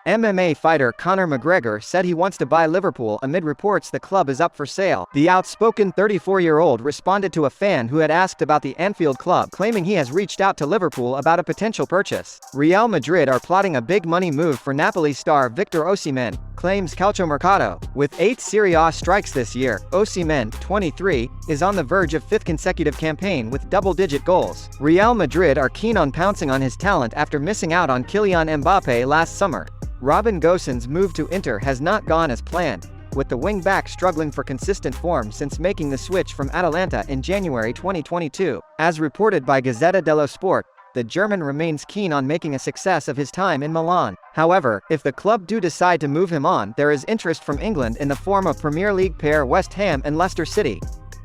MMA fighter Conor McGregor said he wants to buy Liverpool amid reports the club is up for sale. The outspoken 34-year-old responded to a fan who had asked about the Anfield club, claiming he has reached out to Liverpool about a potential purchase. Real Madrid are plotting a big money move for Napoli star Victor Osimhen, claims Calciomercato. With 8 Serie A strikes this year, Osimhen, 23, is on the verge of 5th consecutive campaign with double-digit goals. Real Madrid are keen on pouncing on his talent after missing out on Kylian Mbappe last summer. Robin Gosens' move to Inter has not gone as planned, with the wing-back struggling for consistent form since making the switch from Atalanta in January 2022. As reported by Gazzetta dello Sport, the German remains keen on making a success of his time in Milan. However, if the club do decide to move him on, there is interest from England in the form of Premier League pair West Ham and Leicester City.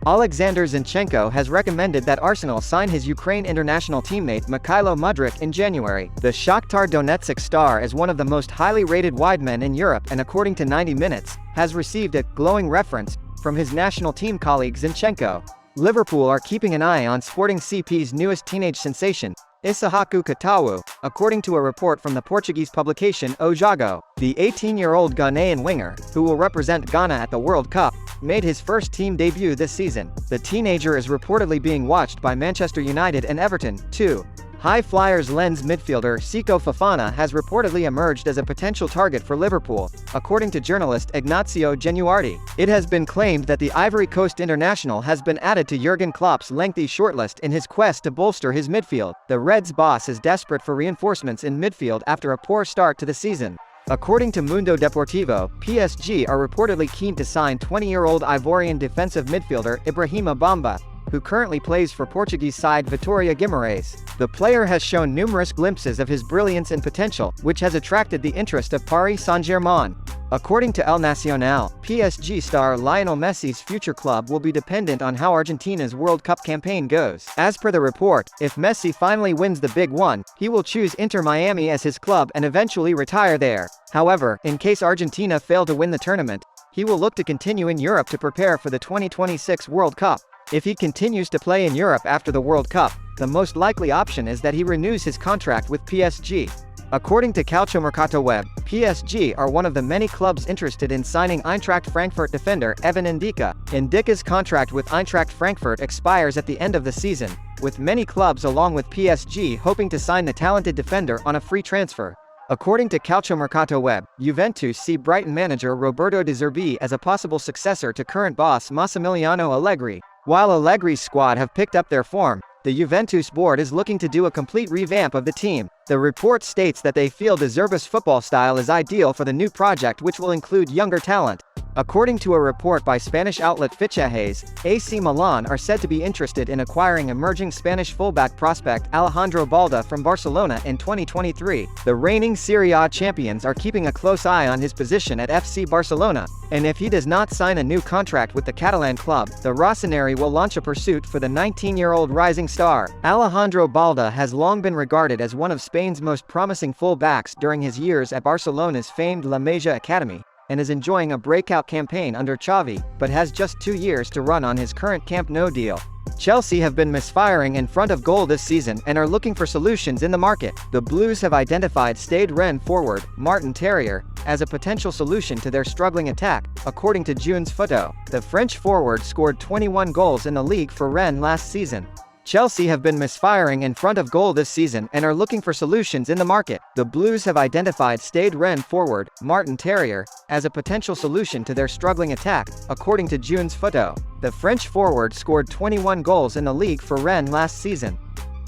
Alexander Zinchenko has recommended that Arsenal sign his Ukraine international teammate Mikhailo Mudryk in January. The Shakhtar Donetsk star is one of the most highly rated wide men in Europe and, according to 90 Minutes, has received a glowing reference from his national team colleague Zinchenko. Liverpool are keeping an eye on Sporting CP's newest teenage sensation, Issahaku Katawu, according to a report from the Portuguese publication O Jogo. The 18-year-old Ghanaian winger, who will represent Ghana at the World Cup, made his first team debut this season. The teenager is reportedly being watched by Manchester United and Everton, too. High Flyers Lens midfielder Seko Fofana has reportedly emerged as a potential target for Liverpool, according to journalist Ignazio Genuardi. It has been claimed that the Ivory Coast international has been added to Jurgen Klopp's lengthy shortlist in his quest to bolster his midfield. The Reds' boss is desperate for reinforcements in midfield after a poor start to the season. According to Mundo Deportivo, PSG are reportedly keen to sign 20-year-old Ivorian defensive midfielder Ibrahima Bamba, who currently plays for Portuguese side Vitória Guimarães. The player has shown numerous glimpses of his brilliance and potential, which has attracted the interest of Paris Saint-Germain. According to El Nacional, PSG star Lionel Messi's future club will be dependent on how Argentina's World Cup campaign goes. As per the report, if Messi finally wins the big one, he will choose Inter Miami as his club and eventually retire there. However, in case Argentina fail to win the tournament, he will look to continue in Europe to prepare for the 2026 World Cup. If he continues to play in Europe after the World Cup, the most likely option is that he renews his contract with PSG. According to Calciomercato Web, PSG are one of the many clubs interested in signing Eintracht Frankfurt defender Evan Ndicka. Ndicka's contract with Eintracht Frankfurt expires at the end of the season, with many clubs along with PSG hoping to sign the talented defender on a free transfer. According to Calciomercato Web, Juventus see Brighton manager Roberto De Zerbi as a possible successor to current boss Massimiliano Allegri. While Allegri's squad have picked up their form, the Juventus board is looking to do a complete revamp of the team. The report states that they feel De Zerbi's football style is ideal for the new project, which will include younger talent. According to a report by Spanish outlet Fichajes, AC Milan are said to be interested in acquiring emerging Spanish fullback prospect Alejandro Balda from Barcelona in 2023. The reigning Serie A champions are keeping a close eye on his position at FC Barcelona, and if he does not sign a new contract with the Catalan club, the Rossoneri will launch a pursuit for the 19-year-old rising star. Alejandro Balda has long been regarded as one of Spain's most promising full-backs during his years at Barcelona's famed La Masia Academy, and is enjoying a breakout campaign under Xavi, but has just 2 years to run on his current Camp Nou deal. Chelsea have been misfiring in front of goal this season and are looking for solutions in the market. The Blues have identified Stade Rennes forward Martin Terrier as a potential solution to their struggling attack, according to June's Photo. The French forward scored 21 goals in the league for Rennes last season. Chelsea have been misfiring in front of goal this season and are looking for solutions in the market. The Blues have identified Stade Rennes forward Martin Terrier as a potential solution to their struggling attack, according to June's Photo. The French forward scored 21 goals in the league for Rennes last season.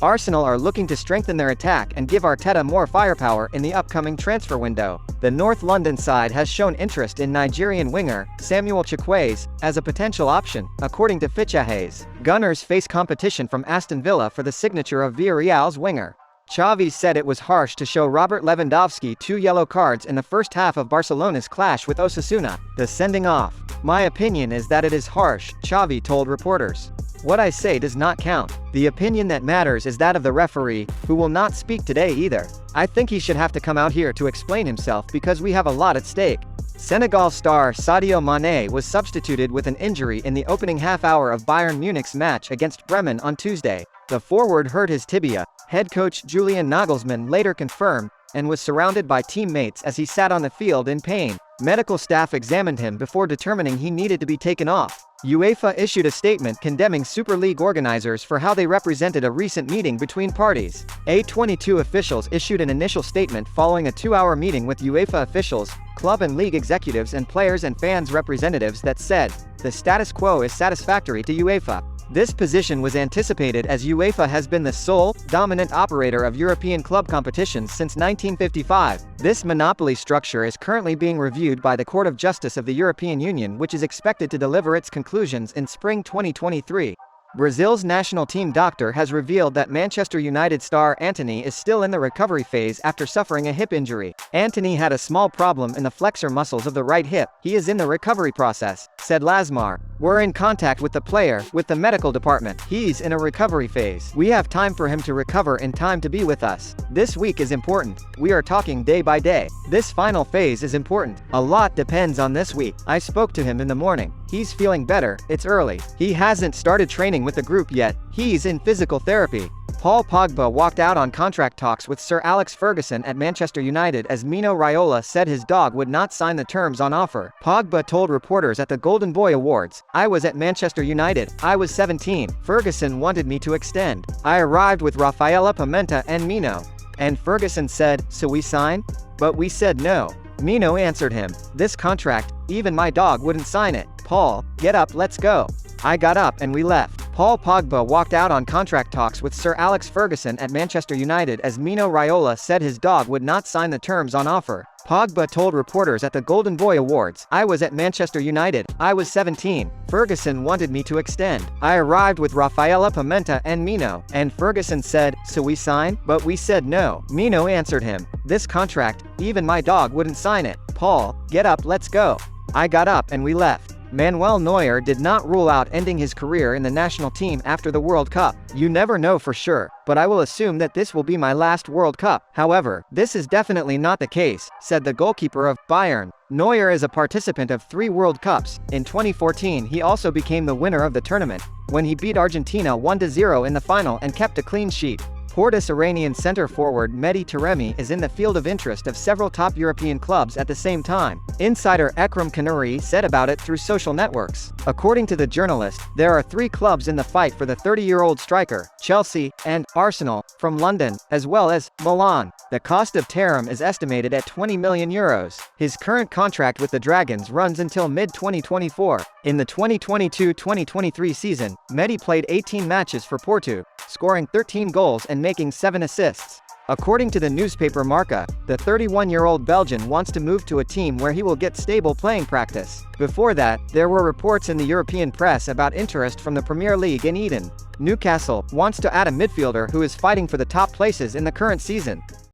Arsenal are looking to strengthen their attack and give Arteta more firepower in the upcoming transfer window. The North London side has shown interest in Nigerian winger Samuel Chukwueze as a potential option, according to Fichajes. Gunners face competition from Aston Villa for the signature of Villarreal's winger. Xavi said it was harsh to show Robert Lewandowski 2 yellow cards in the first half of Barcelona's clash with Osasuna. The sending off. "My opinion is that it is harsh," Xavi told reporters. "What I say does not count. The opinion that matters is that of the referee, who will not speak today either. I think he should have to come out here to explain himself because we have a lot at stake." Senegal star Sadio Mané was substituted with an injury in the opening half hour of Bayern Munich's match against Bremen on Tuesday. The forward hurt his tibia. Head coach Julian Nagelsmann later confirmed and was surrounded by teammates as he sat on the field in pain. Medical staff examined him before determining he needed to be taken off. UEFA issued a statement condemning Super League organizers for how they represented a recent meeting between parties. A22 officials issued an initial statement following a 2-hour meeting with UEFA officials, club and league executives and players and fans representatives that said, "The status quo is satisfactory to UEFA." This position was anticipated as UEFA has been the sole, dominant operator of European club competitions since 1955. This monopoly structure is currently being reviewed by the Court of Justice of the European Union, which is expected to deliver its conclusions in spring 2023. Brazil's national team doctor has revealed that Manchester United star Antony is still in the recovery phase after suffering a hip injury. Antony had a small problem in the flexor muscles of the right hip. He is in the recovery process, said Lasmar. "We're in contact with the player, with the medical department. He's in a recovery phase. We have time for him to recover in time to be with us. This week is important. We are talking day by day. This final phase is important. A lot depends on this week. I spoke to him in the morning. He's feeling better. It's early. He hasn't started training with the group yet. He's in physical therapy." Paul Pogba walked out on contract talks with Sir Alex Ferguson at Manchester United as Mino Raiola said his dog would not sign the terms on offer. Pogba told reporters at the Golden Boy Awards, "I was at Manchester United. I was 17. Ferguson wanted me to extend. I arrived with Rafaela Pimenta and Mino. And Ferguson said, so we sign? But we said no." Mino answered him, "This contract, even my dog wouldn't sign it. Paul, get up, let's go." I got up and we left. Paul Pogba walked out on contract talks with Sir Alex Ferguson at Manchester United as Mino Raiola said his dog would not sign the terms on offer. Pogba told reporters at the Golden Boy Awards, "I was at Manchester United. I was 17. Ferguson wanted me to extend. I arrived with Rafaela Pimenta and Mino. And Ferguson said, so we sign? But we said no." Mino answered him, "This contract, even my dog wouldn't sign it. Paul, get up, let's go. I got up and we left." Manuel Neuer did not rule out ending his career in the national team after the World Cup. "You never know for sure, but I will assume that this will be my last World Cup. However, this is definitely not the case," said the goalkeeper of Bayern. Neuer is a participant of 3 World Cups. In 2014 he also became the winner of the tournament, when he beat Argentina 1-0 in the final and kept a clean sheet. Portus Iranian centre-forward Mehdi Taremi is in the field of interest of several top European clubs at the same time. Insider Ekrem Kanuri said about it through social networks. According to the journalist, there are 3 clubs in the fight for the 30-year-old striker, Chelsea, and Arsenal, from London, as well as Milan. The cost of Taremi is estimated at €20 million. His current contract with the Dragons runs until mid-2024. In the 2022-2023 season, Mehdi played 18 matches for Porto, scoring 13 goals and making 7 assists. According to the newspaper Marca, the 31-year-old Belgian wants to move to a team where he will get stable playing practice. Before that, there were reports in the European press about interest from the Premier League in Eden. Newcastle wants to add a midfielder who is fighting for the top places in the current season.